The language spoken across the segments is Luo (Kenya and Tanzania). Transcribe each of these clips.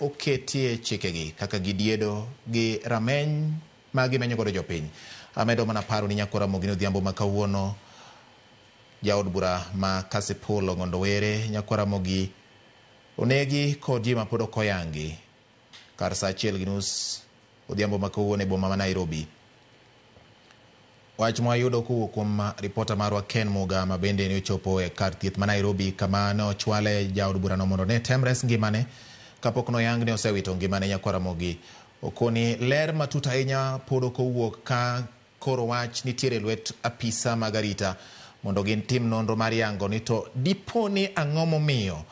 oketie chikegi kaka gidiedo gi rameny magi menyo godo jopiny. Amedo mana paro ni nyakora mogino dhiambo makawuono jaod bura ma Kasipul Ong'ondo Were nyakora mogi onegi kod ji mapod okoyangi kar saa 1:30 odhiambo makawuono e boma ma Nairobi. Wach mwayudo kowuok kuom ripota marwa Ken Muga ma bende ne ochopo e kar thieth ma Nairobi kama ne ochwale jaod burano mondo ne tem res ngimane kapok noyang ne osewito ngimane nyakwara mogi. Okoni ler matut ahinya pod okowuok ka koro wach nitiere lwet apisa mag arita mondo gin tim nonro mar yango ni to diponi ang'o momiyo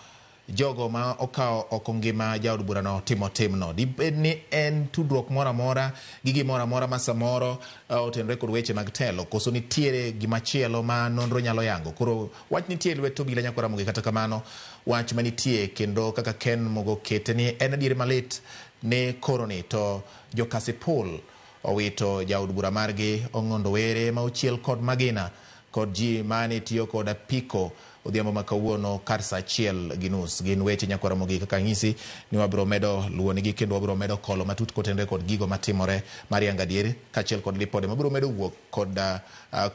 jogo ma okawo oko ngima jaod burano timno. Dibed ni en tudruok moro amora gi gimoro amora ma samoro otenore kod weche mag telo, koso nitiere gimachielo ma nonro nyalo yango. Koro wach nitie lwet obila nyakwara mogi, kata kamano wach manitie kendo kaka Ken Mugo kete ni en adier malit ne koro ni to jo Kasipul owito jaod bura margi Ong'ondo Were ma ochiel kod magina kod ji mane tiyo kod apiko odhiambo makawuono kar saa 1:30. Gin weche nyakwara mogi kaka ng'isi ni wabiro medo luonigi kendo wabiro medo kolo matut kotenore kod gigo matimore marianga diere kachiel kod lipode mabiro medo wuok kod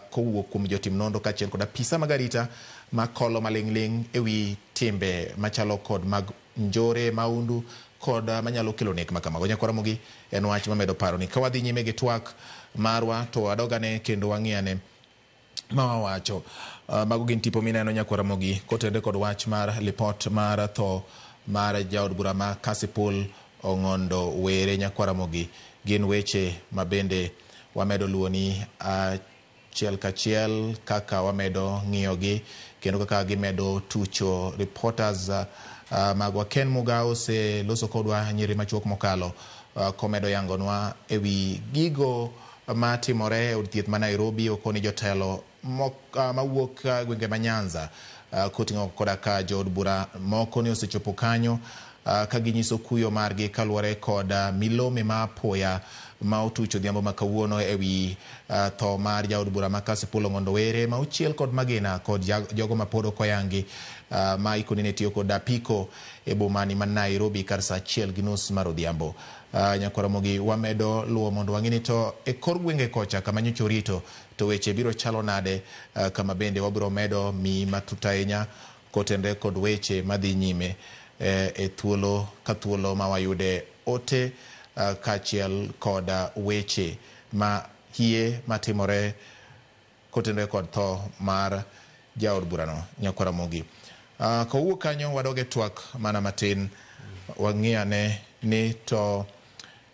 kowuok kuom jotim nonro kachiel kod apisa magarita makolo maling'ling ewi timbe machalo kod mag njore maundu kod manyalo kelo nek makamago. Nyakwara mogi en wach mamedo paro ni kawadhi nyime gi twak marwa to wadogane kendo wang'iyane mawawacho. Mago gin tipo mineno nyakwara mogi kotende kod wach mar lipot mar tho mar jaod bura ma Kasipul Ong'ondo Were nyakwara mogi. Gin weche mabende wamedo luoni achiel kachiel kaka wamedo ng'iyogi kendo kaka gimedo tucho. Reporters magwa Ken Muga ose loso kodwa nyiri machuok mokalo komedo yangonwa ewi gigo matimore e od thieth ma Nairobi. Okoni jotelo mawuok gwenge ma Nyanza koting'o koda ka jood bura moko ne osechopo kanyo ka ginyiso kuyo margi kaluwore kod milome ma apoya ma otucho dhiambo makawuono ewi tho mar jaod bura ma Kasipul Ong'ondo Were ma ochiel kod magina kod jogo mapod okoyangi ma ikoni ne tiyo kod apiko e bomani ma Nairobi kar saa 1:30 mar odhiambo. Nyakwara mogi wamedo luwo mondo wang'ini to e kor gwenge kocha kama nyocha rito to weche biro chalo nade, kama bende wabiro medo mi matut ahinya kotende kod weche madhi nyime e thuolo ka thuolo ma wayude ote kachiel kod weche ma hie matimore kotende kod tho mar jaod burano nyakwara mogi. Kowuok kanyo wadoge twak mana matin wang'iyane ni to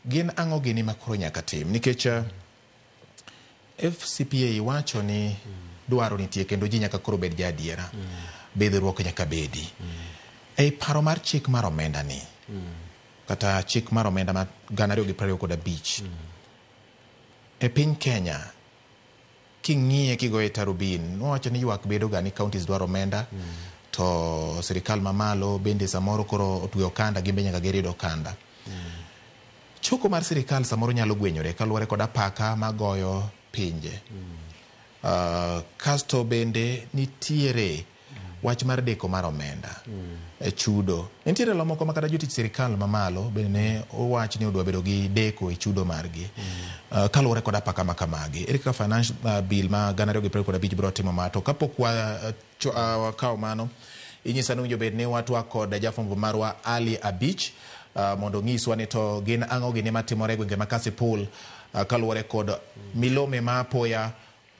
gin ang'o gini makoro nyaka tim, nikech FCPA wacho ni dwaro nitie kendo ji nyaka koro bed jadiera, bedruok nyaka bedi ei paro mar chik mar omenda ni kata chik mar omenda ma 2025 e piny Kenya. King'iye kigoye tarubin wacho ni ywak bedo ga ni counties dwaro omenda to sirikal mamalo bende samoro koro otweyo kanda gimbe nyaka gerido kanda. Choko mar sirikal samoro nyalo gwenyore kaluwore kod apaka magoyo pinje. Kasto bende nitiere wach mar deko mar omenda e chudo. Nitiere lo moko makata jotich sirikal mamalo bende ne owach ni odwa bedo gi deko e chudo margi kaluwore kod apaka makamagi. Ere kaka financial bill ma 2025 biro timo mato kapok wakawo mano inyisa ni winjo bed ni watwa kod jafwambo marwa Ali Abich mondo ng'iswa ni to gin ang'o gini matimore gwenge ma Kasipul kaluwore kod milome ma apoya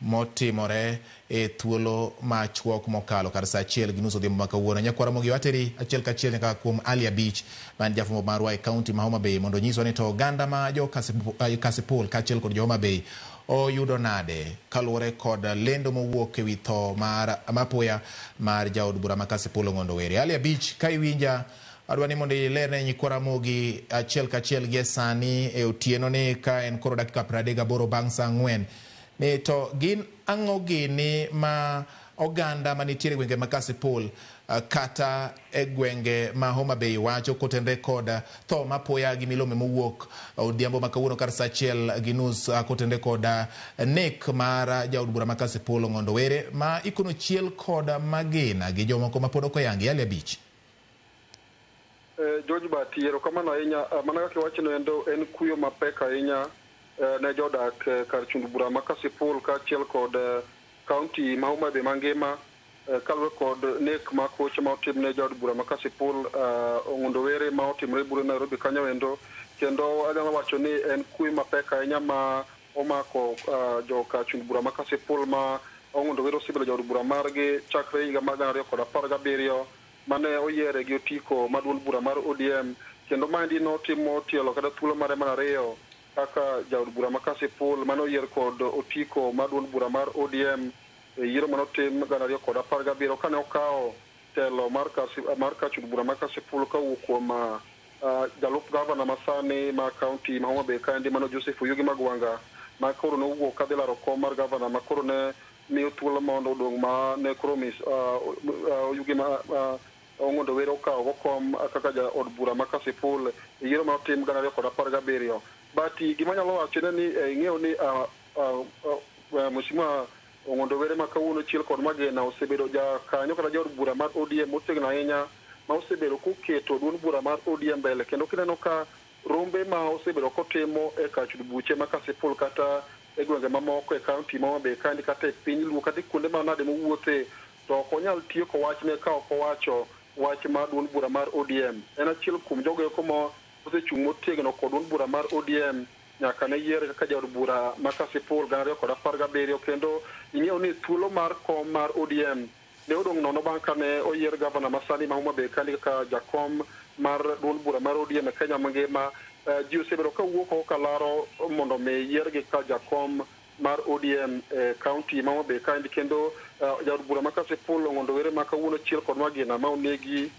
motimore e thuolo machuok mokalo kar saa 1:30 odhiambo makawuono. Nyakwara mogi wateri achiel kachiel nyaka kuom Ali Abich man jafwambo marwa e kaunti ma Homa Bay mondo nyiswa ni to ganda ma jo Kasipul kachiel kod jo Homa Bay oyudo nade kaluwore kod lendo mowuok ewi tho mar mapoya mar jaod bura ma Kasipul Ong'ondo Were. Ali Abich ka iwinja adwa ni mondo ilerne nyikwara mogi achiel kachiel gi sani e otieno ni ka en koro dakika 38 bang' saa 4 ni to gin ang'o gini ma oganda manitiere gwenge ma Kasipul kata e gwenge ma Homa Bay wacho kotende kod tho mapoya gi milome mowuok odhiambo makawuono kar saa 1:30 kotende kod nek mar jaod bura ma Kasipul Ong'ondo Were ma ikono chiel kod magina gi jomoko mapod okoyangi. Ali Abich. George Bati erokamano ahinya mana kaka iwachono en kuyo mapek ahinya ne jodak kar chund bura ma Kasipul kaachiel kod kaunti ma Homa Bay mangima kaluwore kod nek ma koch ma otimne jood bura ma Kasipul Ong'ondo Were ma otimre bura Nairobi kanyo endo, kendo anyalo wacho ni en kuyo mapek ahinya ma omako joka chund bura ma Kasipul ma Ong'ondo Were osebedo jood bura margi chakre higa mar 2017 mane oyiere gi otiko maduond bura mar ODM, kendo maendi notimo tielo kata thuolo mare mar ariyo kaka jaod bura ma Kasipul mane oyier kod otiko maduond bura mar ODM yiero manotim 2017 kane okawo telo mar chund bura ma Kasipul kawuok kuom jalup gavana masani ma kaunti ma Homa Bay kaendi mano Joseph Oyugi Magwanga ma koro nowuok kadhi laro kom mar gavana ma koro ne miyo thuolo mondo odong' ma ne koro Oyugi Ong'ondo Were okawo go kom kaka jaod bura ma Kasipul yiero ma otim 2017. But gima nyalo wacho ni ing'eyo ni Mheshimiwa Ong'ondo Were ma kawuono chiel kod Magena osebedo kanyo kata jaod bura mar ODM motegno ahinya ma osebedo koketo duond bura mar ODM mbele, kendo kineno ka rombe ma osebedo kotimo e kar chud buche ma Kasipul kata e gwenge mamoko e kaunti ma Homa Bay kandi kata e piny Luo kata kuonde manade mowuothe, to ok onyal tieko wachne ka ok owacho wach mar duond bura mar ODM. En achiel kuom jogo eko ma osechung' motegno kod duond bura mar ODM nyaka ne yiere kaka jaod bura ma Kasipul 2017, kendo ing'eyo ni thuolo mar kom mar ODM ne odong' nono bang' kane oyier gavana masani ma Homa Bay kandi kaka jakom mar duond bura mar ODM e Kenya mangima. Ji osebedo kawuok kalaro mondo mi yiergi ka jakom mar ODM e kaunti ma Homa Bay kandi, kendo jaod bura ma Kasipul Ong'ondo Were ma kawuono chiel kod Magina ma onegi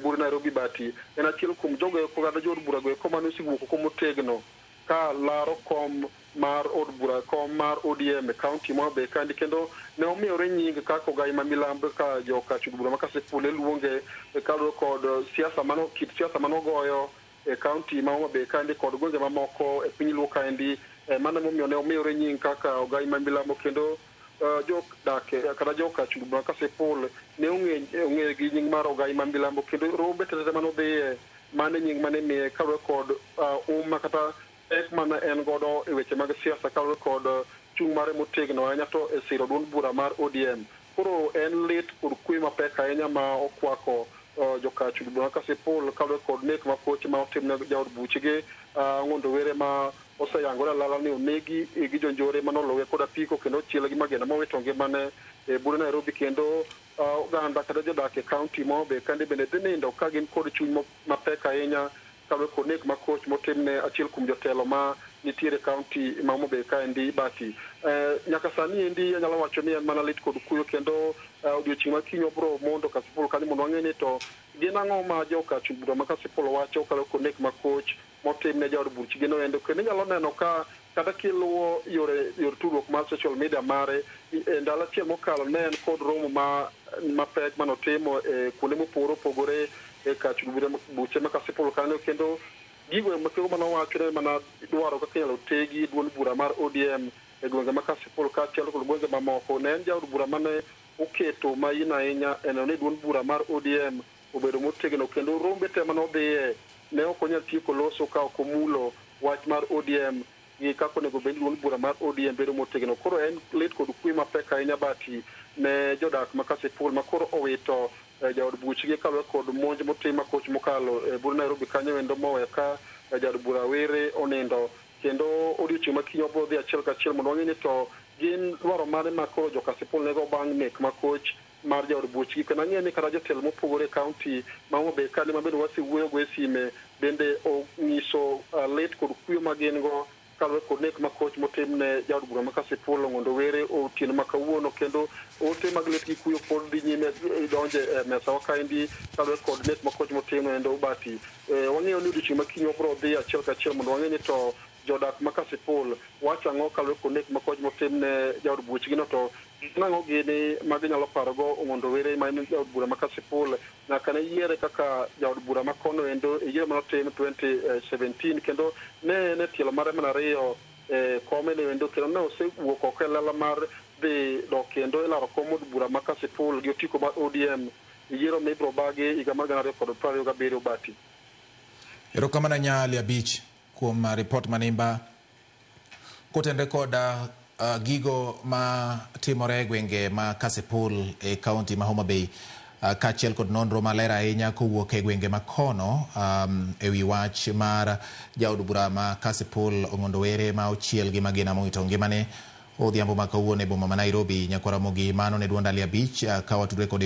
bur Nairobi Bati en achiel kuom jogo eko kata jood bura go eko mane osewuok oko motegno ka laro kom mar od bura kom mar ODM e kaunti ma Homa Bay kandi, kendo ne omiyore nying kaka Ogai ma Milambo ka joka chud bura ma Kasipul luonge kaluwore kod kit siasa manogoyo e kaunti ma Homa Bay kandi kod gwenge mamoko e piny Luo kaendi, mano momiyo ne omiyore nying kaka Ogai ma Milambo, kendo jodak kata joka chud bura ma Kasipul ne ong'e gi nying mar Ogai ma Milambo, kendo rombe tete manodhiye mane nying mane miye kaluwore kod kata pek mana en godo e weche mag siasa kaluwore kod chung' mare motegno ahinya to e siro duond bura mar ODM. Koro en lit kod kuyo mapek ahinya ma okwako joka chud bura ma Kasipul kaluwore kod nek makoch ma otimne jaod buchgi Ong'ondo Were ma oseyangore alala ni onegi gi jonjore manolowe kod apiko kendo ochiele gi Magena mowito ngimane e bur Nairobi, kendo oganda kata jodak e kaunti ma Homa Bay kandi bende dhi nindo ka gin kod chuny mapek ahinya kaluwore kod nek makoch motimne achiel kuom jotelo ma nitiere kaunti ma Homa Bay kaendi Bati. Nyaka sani endi anyalo wacho ni en mana lit kod kuyo, kendo odiochieng' ma kiny wabiro mondo Kasipul kanyo mondo wang'e ni to gin ang'o ma joka chud bura ma Kasipul wacho kaluwore kod nek makoch motimne jaod buchgi no endo, kendo inyalo neno ka kata kiluwo yore tudruok mar social media mare ndalo achiel mokalo ne en kod romo mapek manotimo e kuonde mopogore opogore e kar chud buche ma Kasipul kanyo, kendo gigo makego manowacho ne mana dwaro kaka inyalo tegi duond bura mar ODM e gwenge ma Kasipul kaachiel kod gwenge mamoko. Ne en jaod bura mane oketo maino ahinya eno ni duond bura mar ODM obedo motegno, kendo rombe te manodhiye ne ok onyal tieko loso ka ok omulo wach mar ODM gi kako onego bed duond bura mar ODM bedo motegno. Koro en lit kod kuyo mapek ahinya Bati ne jodak ma Kasipul ma koro owito jaod buchgi kaluwore kod monj motim makoch mokalo e bur Nairobi kanyo endo mowe ka jaod bura Were onindo, kendo odiochieng' ma kiny wabiro dhi achiel kachiel mondo wang'e ni to gin dwaro mane ma koro jo Kasipul nego bang' nek makoch mar jaod buchgi. Kendo ang'e ni kata jotelo mopogore e kaunti ma Homa Bay kandi ma bende wasewuoyo go e sime bende onyiso lit kod kuyo ma gin go kaluwore kod nek makoch motimne jaod bura ma Kasipul Ong'ondo Were otieno ma kawuono, kendo ote mag lit gi kuyo pod dhi nyime donje e mesawa kaendi kaluwore kod nek makoch motimno endo Bati. Wang'eyo ni odiochieng' ma kiny wabiro dhi achiel kachiel mondo wang'e ni to jodak ma Kasipul wacho ang'o kaluwore kod nek makoch motimne jaod buchgi no, to nang'o gini ma ginyalo parogo Ong'ondo Were ma en jaod bura ma Kasipul nyaka ne yiere kaka jaod bura ma kono endo e yiero manotim 2017, kendo ne tielo mare mana ariyo kome ne endo, kendo ne osewuok oko e lela mar dhi dok kendo e laro kom od bura ma Kasipul gi otiko mar ODM yiero ma ibiro bagi higa mar 2027 Bati. Erokamana nyali abich kuom report manimba kotende koda gigo ma timore gwenge ma Kasipul e county ma Homa Bay kachiel kod nonro malera ahinya kowuok e gwenge makono ewi wach mar jaod bura ma Kasipul Ong'ondo Were ma ochiel gi magina mowito ngimane odhiambo ma kawuono e boma ma Nairobi. Nyakwara mogi mano ne duond ali abich ka watudre kod